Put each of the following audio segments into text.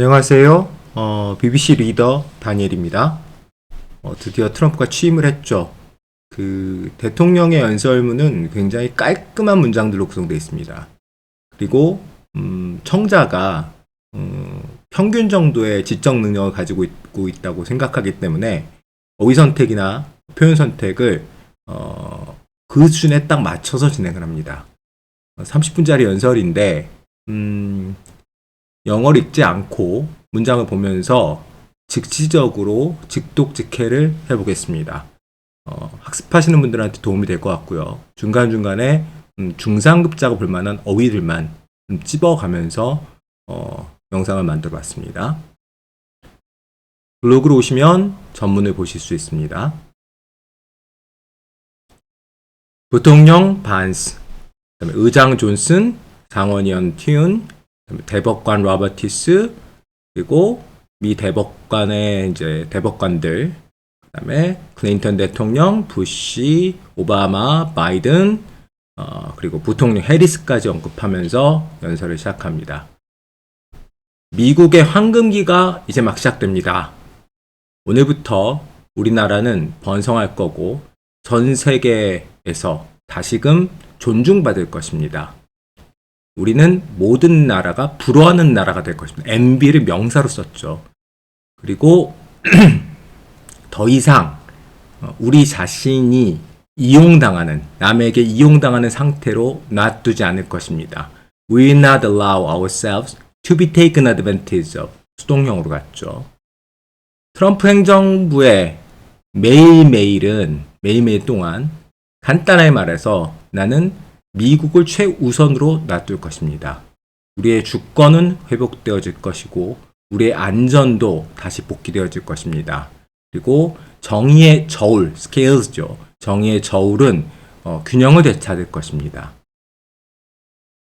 안녕하세요. BBC 리더 다니엘입니다. 드디어 트럼프가 취임을 했죠. 그 대통령의 연설문은 굉장히 깔끔한 문장들로 구성되어 있습니다. 그리고 청자가 평균 정도의 지적 능력을 가지고 있다고 생각하기 때문에 어휘 선택이나 표현 선택을 그 수준에 딱 맞춰서 진행을 합니다. 30분짜리 연설인데 영어를 읽지 않고 문장을 보면서 즉시적으로 즉독즉해를 해보겠습니다. 학습하시는 분들한테 도움이 될 것 같고요. 중간중간에 중상급자가 볼만한 어휘들만 찝어가면서 영상을 만들어 봤습니다. 블로그로 오시면 전문을 보실 수 있습니다. 부통령 반스, 의장 존슨, 상원의원 튠, 대법관 로버티스, 그리고 미 대법관의 이제 대법관들, 그다음에 클린턴 대통령, 부시, 오바마, 바이든, 그리고 부통령 해리스까지 언급하면서 연설을 시작합니다. 미국의 황금기가 이제 막 시작됩니다. 오늘부터 우리나라는 번성할 거고 전 세계에서 다시금 존중받을 것입니다. 우리는 모든 나라가 부러워하는 나라가 될 것입니다. MB를 명사로 썼죠. 그리고 더 이상 우리 자신이 이용당하는, 남에게 이용당하는 상태로 놔두지 않을 것입니다. We will not allow ourselves to be taken advantage of. 수동형으로 갔죠. 트럼프 행정부의 매일매일 동안 간단하게 말해서 나는 미국을 최우선으로 놔둘 것입니다. 우리의 주권은 회복되어질 것이고 우리의 안전도 다시 복귀되어질 것입니다. 그리고 정의의 저울, scales죠. 정의의 저울은 균형을 되찾을 것입니다.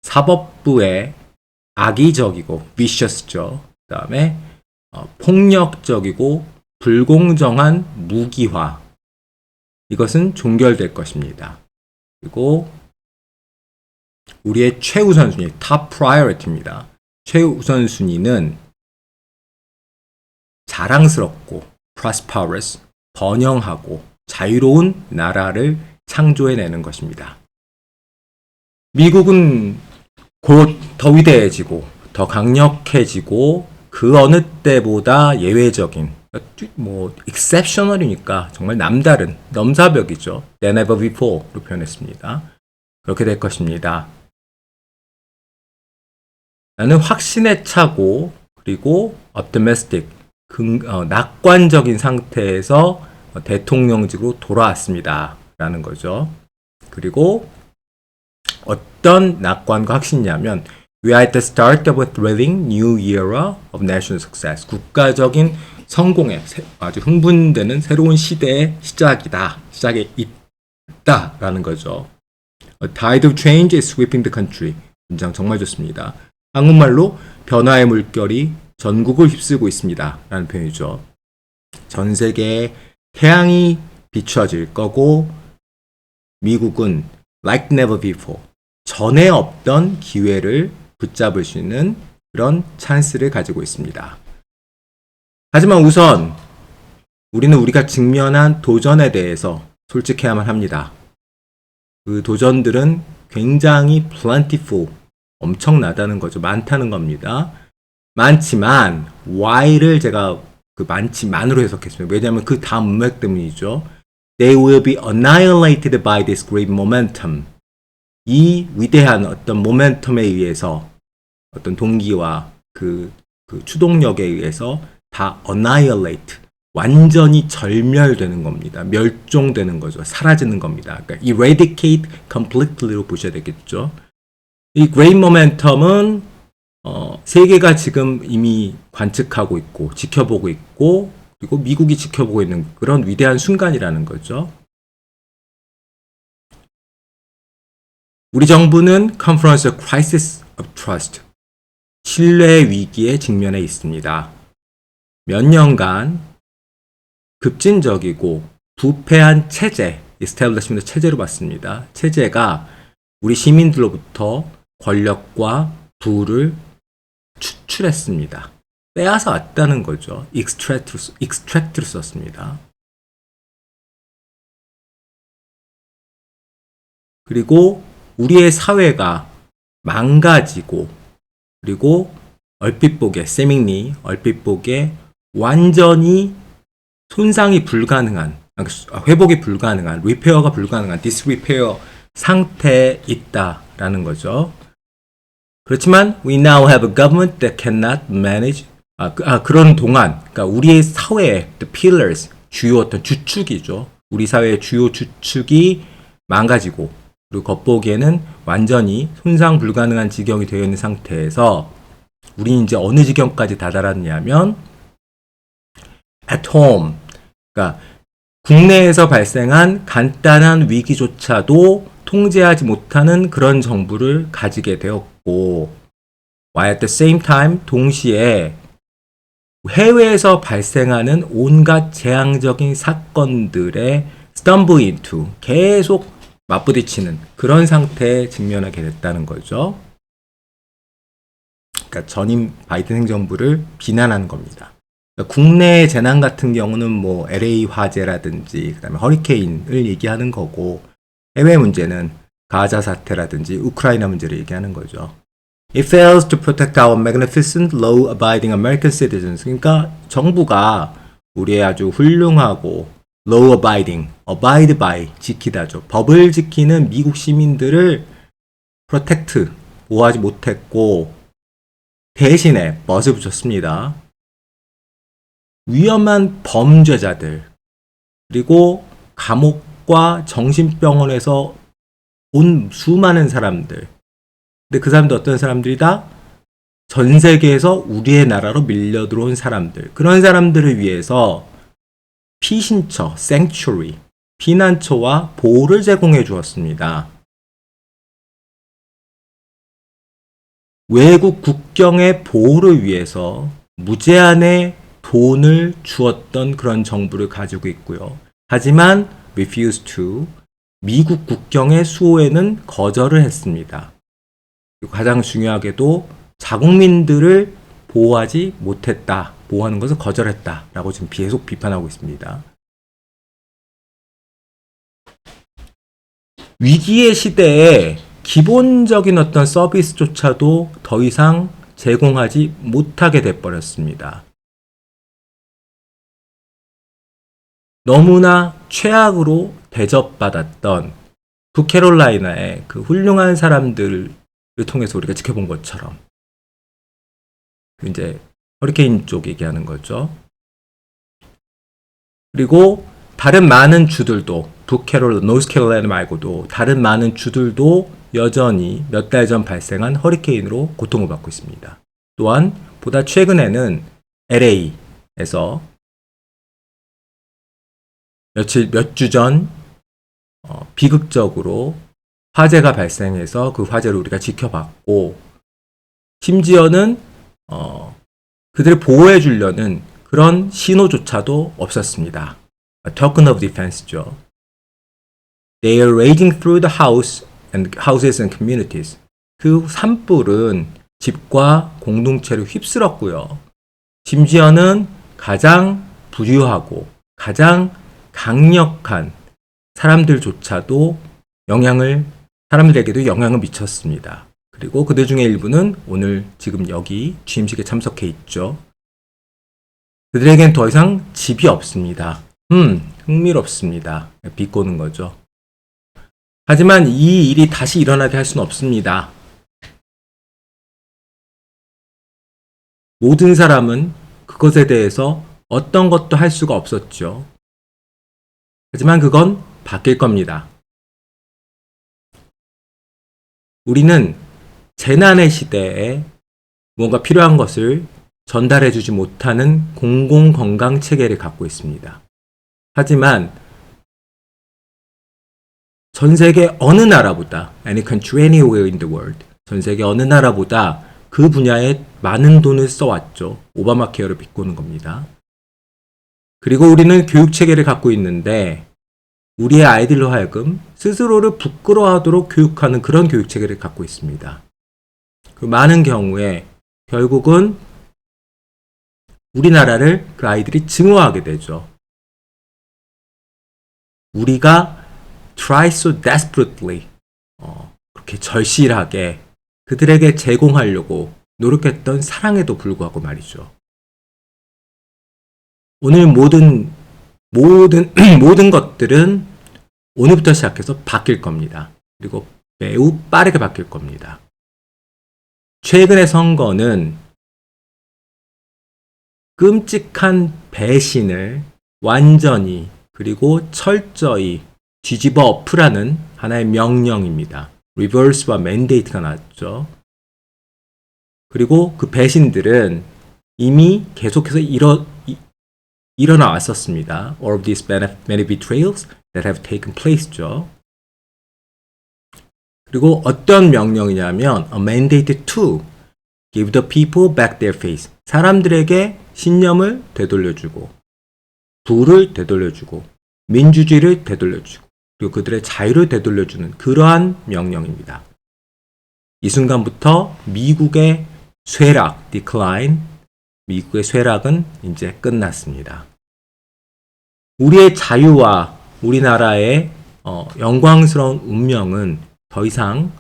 사법부의 악의적이고 vicious죠. 그 다음에 폭력적이고 불공정한 무기화, 이것은 종결될 것입니다. 그리고 우리의 최우선순위, top priority입니다. 최우선순위는 자랑스럽고 prosperous, 번영하고 자유로운 나라를 창조해내는 것입니다. 미국은 곧 더 위대해지고 더 강력해지고 그 어느 때보다 예외적인, exceptional이니까 정말 남다른, 넘사벽이죠. than ever before로 표현했습니다. 그렇게 될 것입니다. 나는 확신에 차고 그리고 optimistic, 낙관적인 상태에서 대통령직으로 돌아왔습니다. 라는 거죠. 그리고 어떤 낙관과 확신이냐면 We are at the start of a thrilling new era of national success. 국가적인 성공에 아주 흥분되는 새로운 시대의 시작에 있다라는 거죠. A tide of change is sweeping the country. 문장 정말 좋습니다. 한국말로 변화의 물결이 전국을 휩쓸고 있습니다. 라는 표현이죠. 전 세계에 태양이 비춰질 거고 미국은 like never before, 전에 없던 기회를 붙잡을 수 있는 그런 찬스를 가지고 있습니다. 하지만 우선 우리는 우리가 직면한 도전에 대해서 솔직해야만 합니다. 그 도전들은 굉장히 plentiful, 엄청나다는 거죠. 많다는 겁니다. 많지만 why를 제가 그 많지만으로 해석했습니다. 왜냐하면 그 다음 문맥 때문이죠. They will be annihilated by this great momentum. 이 위대한 어떤 모멘텀에 의해서, 어떤 동기와 그 추동력에 의해서 다 annihilate, 완전히 절멸되는 겁니다. 멸종되는 거죠. 사라지는 겁니다. 그러니까 eradicate completely로 보셔야 되겠죠. 이 great momentum은 세계가 지금 이미 관측하고 있고 지켜보고 있고 그리고 미국이 지켜보고 있는 그런 위대한 순간이라는 거죠. 우리 정부는 confronts a crisis of trust, 신뢰 위기에 직면해 있습니다. 몇 년간 급진적이고 부패한 체제, establishment 체제로 봤습니다. 체제가 우리 시민들로부터 권력과 부를 추출했습니다. 빼앗아 왔다는 거죠. extract를 썼습니다. 그리고 우리의 사회가 망가지고, 그리고 얼핏 보기에 seemingly 얼핏 보기에 완전히 손상이 불가능한, 회복이 불가능한, 리페어가 불가능한 disrepair 상태에 있다라는 거죠. 그렇지만 we now have a government that cannot manage 그런 동안, 그러니까 우리의 사회의 the pillars, 주요 어떤 주축이죠. 우리 사회의 주요 주축이 망가지고, 그리고 겉보기에는 완전히 손상 불가능한 지경이 되어 있는 상태에서 우리는 이제 어느 지경까지 다다랐냐면 at home, 그러니까 국내에서 발생한 간단한 위기조차도 통제하지 못하는 그런 정부를 가지게 되었고, while at the same time 동시에 해외에서 발생하는 온갖 재앙적인 사건들에 stumble into, 계속 맞부딪히는 그런 상태에 직면하게 됐다는 거죠. 그러니까 전임 바이든 행정부를 비난하는 겁니다. 그러니까 국내 재난 같은 경우는 뭐 LA 화재라든지 그다음에 허리케인을 얘기하는 거고, 해외 문제는 가자 사태라든지 우크라이나 문제를 얘기하는 거죠. It fails to protect our magnificent, law-abiding American citizens. 그러니까 정부가 우리의 아주 훌륭하고 law-abiding, abide by, 지키다죠. 법을 지키는 미국 시민들을 protect, 보호하지 못했고, 대신에 멋을 붙였습니다. 위험한 범죄자들, 그리고 감옥과 정신병원에서 온 수많은 사람들. 근데 그 사람들 어떤 사람들이다? 전 세계에서 우리의 나라로 밀려 들어온 사람들. 그런 사람들을 위해서 피신처, sanctuary, 피난처와 보호를 제공해 주었습니다. 외국 국경의 보호를 위해서 무제한의 돈을 주었던 그런 정부를 가지고 있고요. 하지만 refused to, 미국 국경의 수호에는 거절을 했습니다. 그리고 가장 중요하게도 자국민들을 보호하지 못했다, 보호하는 것을 거절했다라고 지금 계속 비판하고 있습니다. 위기의 시대에 기본적인 어떤 서비스조차도 더 이상 제공하지 못하게 돼버렸습니다. 너무나 최악으로 대접받았던 북캐롤라이나의 그 훌륭한 사람들을 통해서 우리가 지켜본 것처럼, 이제 허리케인 쪽 얘기하는 거죠. 그리고 다른 많은 주들도, 노스캐롤라이나 말고도 다른 많은 주들도 여전히 몇 달 전 발생한 허리케인으로 고통을 받고 있습니다. 또한 보다 최근에는 LA에서 몇 주 전 비극적으로 화재가 발생해서 그 화재를 우리가 지켜봤고, 심지어는 그들을 보호해 주려는 그런 신호조차도 없었습니다. A token of defense죠. They are raging through the houses and communities. 그 산불은 집과 공동체를 휩쓸었고요. 심지어는 가장 부유하고 가장 강력한 사람들조차도 사람들에게도 영향을 미쳤습니다. 그리고 그들 중에 일부는 오늘 지금 여기 취임식에 참석해 있죠. 그들에겐 더 이상 집이 없습니다. 흥미롭습니다. 비꼬는 거죠. 하지만 이 일이 다시 일어나게 할 수는 없습니다. 모든 사람은 그것에 대해서 어떤 것도 할 수가 없었죠. 하지만 그건 바뀔 겁니다. 우리는 재난의 시대에 무언가 필요한 것을 전달해 주지 못하는 공공건강 체계를 갖고 있습니다. 하지만 전 세계 어느 나라보다, any country anywhere in the world, 전 세계 어느 나라보다 그 분야에 많은 돈을 써왔죠. 오바마 케어를 비꼬는 겁니다. 그리고 우리는 교육 체계를 갖고 있는데 우리의 아이들로 하여금 스스로를 부끄러워하도록 교육하는 그런 교육 체계를 갖고 있습니다. 그 많은 경우에 결국은 우리나라를 그 아이들이 증오하게 되죠. 우리가 try so desperately 그렇게 절실하게 그들에게 제공하려고 노력했던 사랑에도 불구하고 말이죠. 오늘 모든 모든 것들은 오늘부터 시작해서 바뀔 겁니다. 그리고 매우 빠르게 바뀔 겁니다. 최근의 선거는 끔찍한 배신을 완전히 그리고 철저히 뒤집어 엎으라는 하나의 명령입니다. 리버스와 맨데이트가 나왔죠. 그리고 그 배신들은 이미 계속해서 일어나 왔었습니다. All of these many betrayals that have taken place죠. 그리고 어떤 명령이냐면 a mandate to give the people back their faith. 사람들에게 신념을 되돌려주고 부를 되돌려주고 민주주의를 되돌려주고 그리고 그들의 자유를 되돌려주는 그러한 명령입니다. 이 순간부터 미국의 쇠락, decline, 미국의 쇠락은 이제 끝났습니다. 우리의 자유와 우리나라의 영광스러운 운명은 더 이상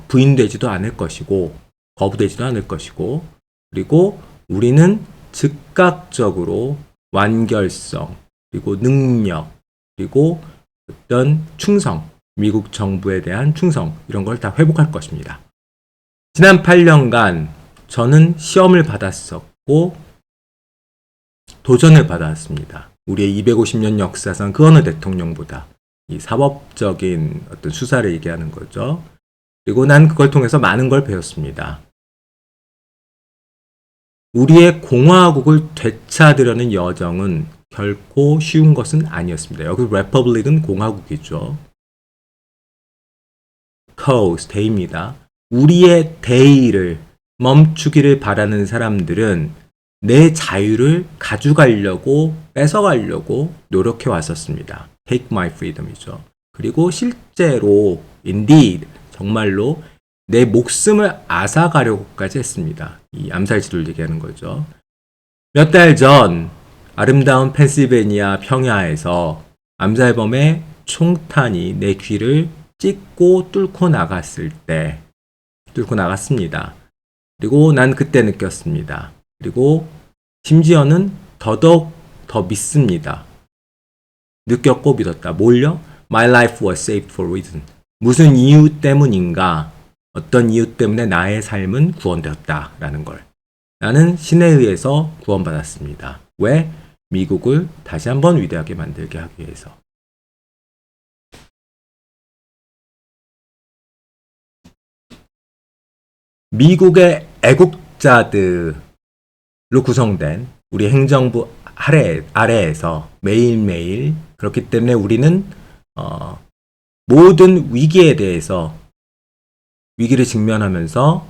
부인되지도 않을 것이고 거부되지도 않을 것이고 그리고 우리는 즉각적으로 완결성 그리고 능력 그리고 어떤 충성 미국 정부에 대한 충성 이런 걸 다 회복할 것입니다. 지난 8년간 저는 시험을 받았었고 도전을 받았습니다. 우리의 250년 역사상 그 어느 대통령보다 이 사법적인 어떤 수사를 얘기하는 거죠. 그리고 난 그걸 통해서 많은 걸 배웠습니다. 우리의 공화국을 되찾으려는 여정은 결코 쉬운 것은 아니었습니다. 여기 레퍼블릭은 공화국이죠. cause, 대의입니다. 우리의 대의를 멈추기를 바라는 사람들은 내 자유를 가져가려고 뺏어가려고 노력해 왔었습니다. Take my freedom이죠. 그리고 실제로 indeed 정말로 내 목숨을 앗아가려고까지 했습니다. 이 암살지를 얘기하는 거죠. 몇 달 전 아름다운 펜실베니아 평야에서 암살범의 총탄이 내 귀를 찢고 뚫고 나갔습니다. 그리고 난 그때 느꼈습니다. 그리고 심지어는 더더욱 더 믿습니다. 느꼈고 믿었다. 뭘요? My life was saved for a reason. 무슨 이유 때문인가? 어떤 이유 때문에 나의 삶은 구원되었다라는 걸. 나는 신에 의해서 구원받았습니다. 왜? 미국을 다시 한번 위대하게 만들게 하기 위해서. 미국의 애국자들로 구성된 우리 행정부 아래에서 매일매일 그렇기 때문에 우리는 모든 위기에 대해서 위기를 직면하면서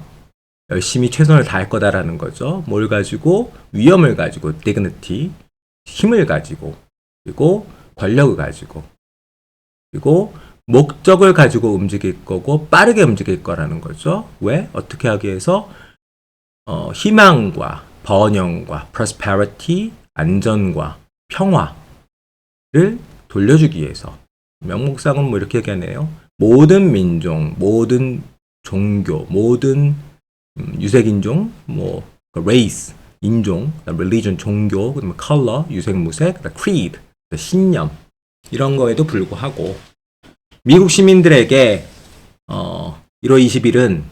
열심히 최선을 다할 거다라는 거죠. 뭘 가지고? 위험을 가지고, dignity, 힘을 가지고, 그리고 권력을 가지고, 그리고 목적을 가지고 움직일 거고 빠르게 움직일 거라는 거죠. 왜? 어떻게 하기 위해서? 희망과 번영과 prosperity, 안전과 평화를 돌려주기 위해서. 명목상은 뭐 이렇게 얘기하네요. 모든 민족, 모든 종교, 모든 유색인종, 뭐 race, 인종, religion, 종교, 그다음에 color, 유색무색, creed, 신념 이런 거에도 불구하고 미국 시민들에게 1월 20일은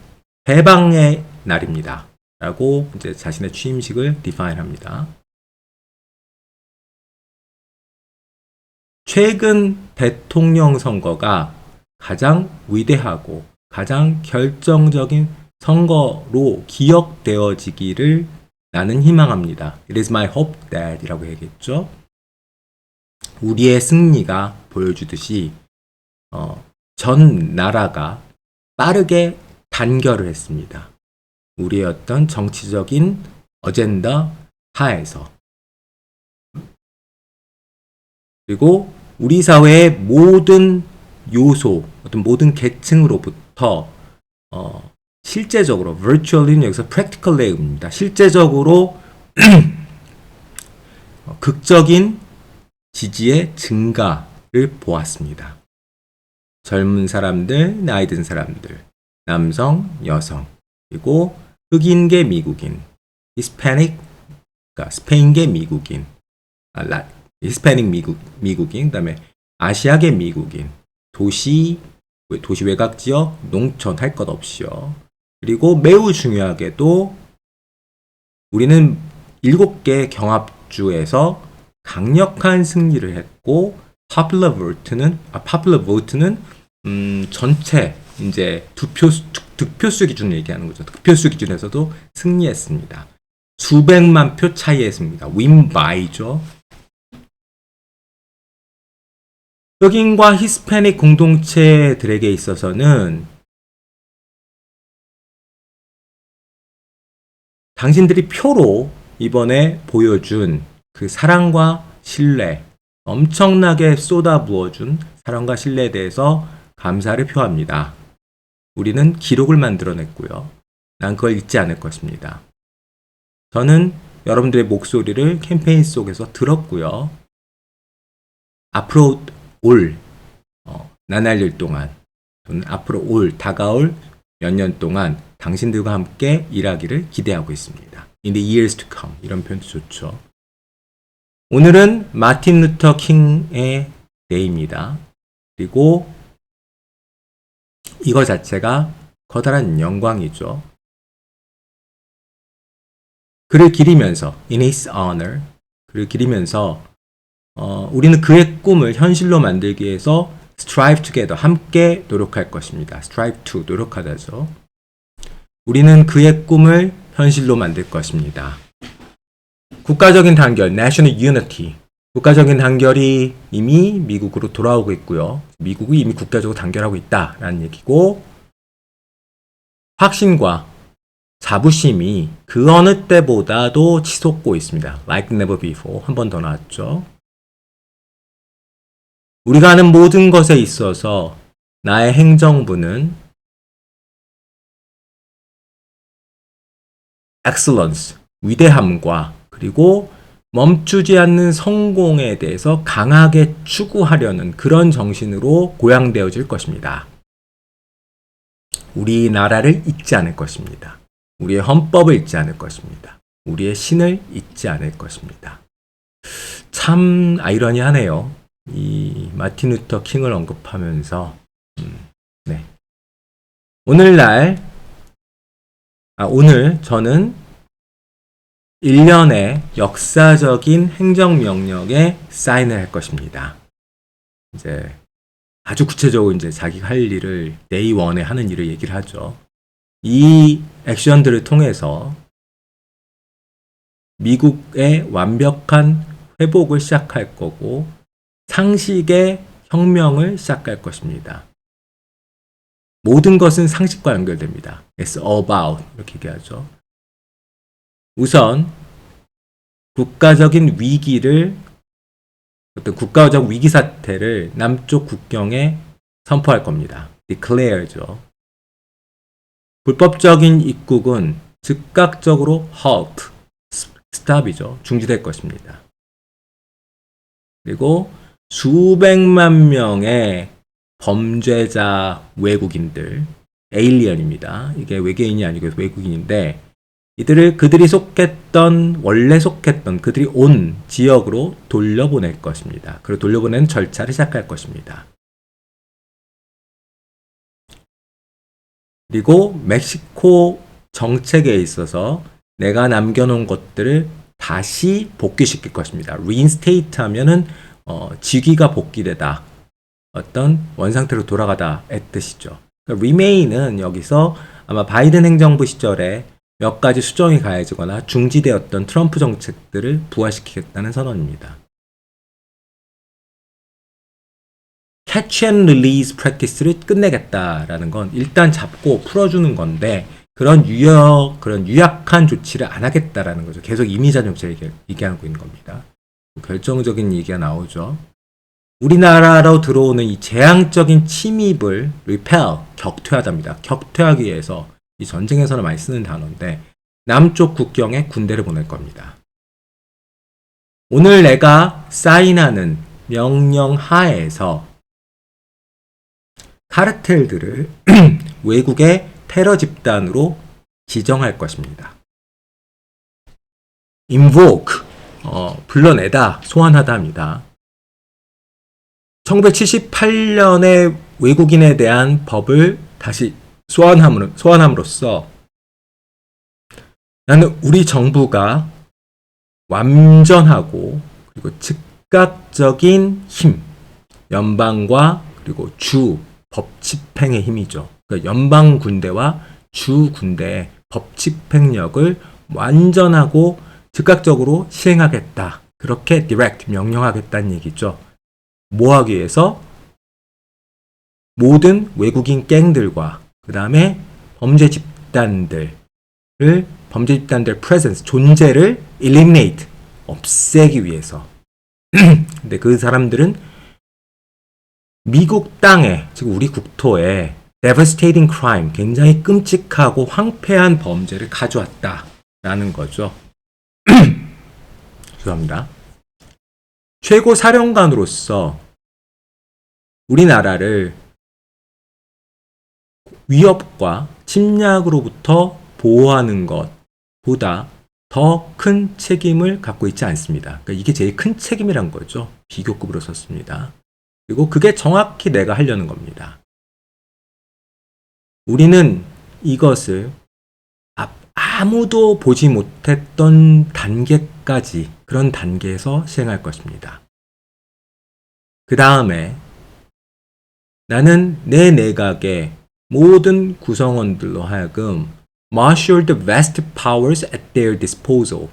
해방의 날입니다. 라고 이제 자신의 취임식을 define 합니다. 최근 대통령 선거가 가장 위대하고 가장 결정적인 선거로 기억되어지기를 나는 희망합니다. It is my hope that 이라고 얘기했죠. 우리의 승리가 보여주듯이 전 나라가 빠르게 단결을 했습니다. 우리의 어떤 정치적인 어젠다 하에서. 그리고 우리 사회의 모든 요소, 어떤 모든 계층으로부터 실제적으로, virtually는 여기서 practically입니다. 실제적으로 극적인 지지의 증가를 보았습니다. 젊은 사람들, 나이 든 사람들, 남성, 여성, 그리고 흑인계 미국인, 히스패닉, 그러니까 스페인계 미국인, 히스패닉 미국인, 그다음에 아시아계 미국인, 도시 외곽 지역, 농촌 할 것 없이요. 그리고 매우 중요하게도 우리는 7개 경합주에서 강력한 승리를 했고 popular vote는 전체 이제 득표수 기준을 얘기하는 거죠. 득표수 기준에서도 승리했습니다. 수백만 표 차이에 했습니다. win by죠. 흑인과 히스패닉 공동체들에게 있어서는 당신들이 표로 이번에 보여준 그 사랑과 신뢰, 엄청나게 쏟아부어준 사랑과 신뢰에 대해서 감사를 표합니다. 우리는 기록을 만들어냈고요. 난 그걸 잊지 않을 것입니다. 저는 여러분들의 목소리를 캠페인 속에서 들었고요. 앞으로 올 나날일 동안, 저는 앞으로 다가올 몇 년 동안 당신들과 함께 일하기를 기대하고 있습니다. In the years to come. 이런 표현도 좋죠. 오늘은 마틴 루터 킹의 데이입니다. 그리고 이거 자체가 커다란 영광이죠. 그를 기리면서 in his honor, 그를 기리면서 우리는 그의 꿈을 현실로 만들기 위해서 strive together, 함께 노력할 것입니다. strive to, 노력하다죠. 우리는 그의 꿈을 현실로 만들 것입니다. 국가적인 단결, national unity. 국가적인 단결이 이미 미국으로 돌아오고 있고요. 미국이 이미 국가적으로 단결하고 있다라는 얘기고, 확신과 자부심이 그 어느 때보다도 치솟고 있습니다. Like never before. 한 번 더 나왔죠. 우리가 하는 모든 것에 있어서 나의 행정부는 excellence, 위대함과 그리고 멈추지 않는 성공에 대해서 강하게 추구하려는 그런 정신으로 고양되어질 것입니다. 우리나라를 잊지 않을 것입니다. 우리의 헌법을 잊지 않을 것입니다. 우리의 신을 잊지 않을 것입니다. 참 아이러니하네요. 이 마틴 루터 킹을 언급하면서 네. 오늘 저는 1년의 역사적인 행정명령에 사인을 할 것입니다. 이제 아주 구체적으로 이제 자기가 할 일을 day 1에 하는 일을 얘기를 하죠. 이 액션들을 통해서 미국의 완벽한 회복을 시작할 거고 상식의 혁명을 시작할 것입니다. 모든 것은 상식과 연결됩니다. It's all about 이렇게 얘기하죠. 우선 국가적인 위기를 어떤 국가적 위기 사태를 남쪽 국경에 선포할 겁니다. declare죠. 불법적인 입국은 즉각적으로 halt, stop이죠. 중지될 것입니다. 그리고 수백만 명의 범죄자 외국인들, 에일리언입니다. 이게 외계인이 아니고 외국인인데 그들이 원래 속했던 그들이 온 지역으로 돌려보낼 것입니다. 그리고 돌려보내는 절차를 시작할 것입니다. 그리고 멕시코 정책에 있어서 내가 남겨놓은 것들을 다시 복귀시킬 것입니다. reinstate 하면은 직위가 복귀되다. 어떤 원상태로 돌아가다의 뜻이죠. 그러니까 remain은 여기서 아마 바이든 행정부 시절에 몇 가지 수정이 가해지거나 중지되었던 트럼프 정책들을 부활시키겠다는 선언입니다. catch and release practice를 끝내겠다라는 건 일단 잡고 풀어주는 건데 그런 유약한 조치를 안 하겠다라는 거죠. 계속 이미자 정책을 얘기하고 있는 겁니다. 결정적인 얘기가 나오죠. 우리나라로 들어오는 이 재앙적인 침입을 repel, 격퇴하답니다. 격퇴하기 위해서 이 전쟁에서는 많이 쓰는 단어인데 남쪽 국경에 군대를 보낼 겁니다. 오늘 내가 사인하는 명령 하에서 카르텔들을 외국의 테러 집단으로 지정할 것입니다. invoke, 불러내다, 소환하다 합니다. 1978년에 외국인에 대한 법을 다시 소환함으로써 나는 우리 정부가 완전하고 그리고 즉각적인 힘, 연방과 그리고 주 법집행의 힘이죠. 그러니까 연방 군대와 주 군대의 법집행력을 완전하고 즉각적으로 시행하겠다. 그렇게 direct, 명령하겠다는 얘기죠. 뭐 하기 위해서? 모든 외국인 갱들과 그 다음에 범죄 집단들의 presence, 존재를 eliminate, 없애기 위해서. 근데 그 사람들은 미국 땅에, 즉 우리 국토에 devastating crime, 굉장히 끔찍하고 황폐한 범죄를 가져왔다라는 거죠. 죄송합니다. 최고 사령관으로서 우리나라를 위협과 침략으로부터 보호하는 것보다 더 큰 책임을 갖고 있지 않습니다. 그러니까 이게 제일 큰 책임이란 거죠. 비교급으로 썼습니다. 그리고 그게 정확히 내가 하려는 겁니다. 우리는 이것을 아무도 보지 못했던 단계까지, 그런 단계에서 시행할 것입니다. 그 다음에 나는 내 내각의 모든 구성원들로 하여금 marshal the vast powers at their disposal.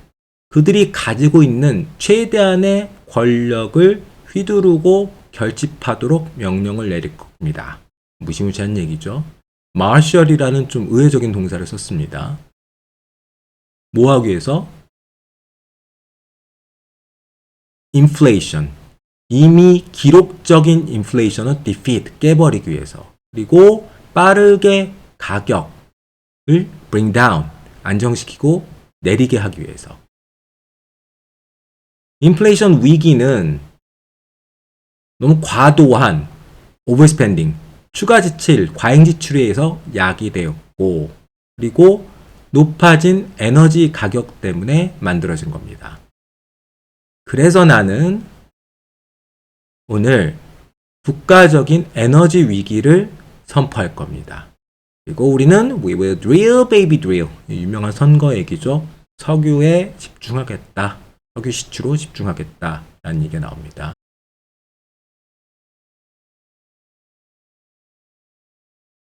그들이 가지고 있는 최대한의 권력을 휘두르고 결집하도록 명령을 내릴 겁니다. 무시무시한 얘기죠. marshal이라는 좀 의외적인 동사를 썼습니다. 뭐 하기 위해서? inflation. 이미 기록적인 인플레이션을 defeat, 깨버리기 위해서. 그리고 빠르게 가격을 bring down, 안정시키고 내리게 하기 위해서. 인플레이션 위기는 너무 과도한 overspending, 추가 지출, 과잉 지출에 의해서 야기되었고, 그리고 높아진 에너지 가격 때문에 만들어진 겁니다. 그래서 나는 오늘 국가적인 에너지 위기를 선포할 겁니다. 그리고 우리는 We will drill, baby drill. 유명한 선거 얘기죠. 석유에 집중하겠다. 석유 시추로 집중하겠다. 라는 얘기가 나옵니다.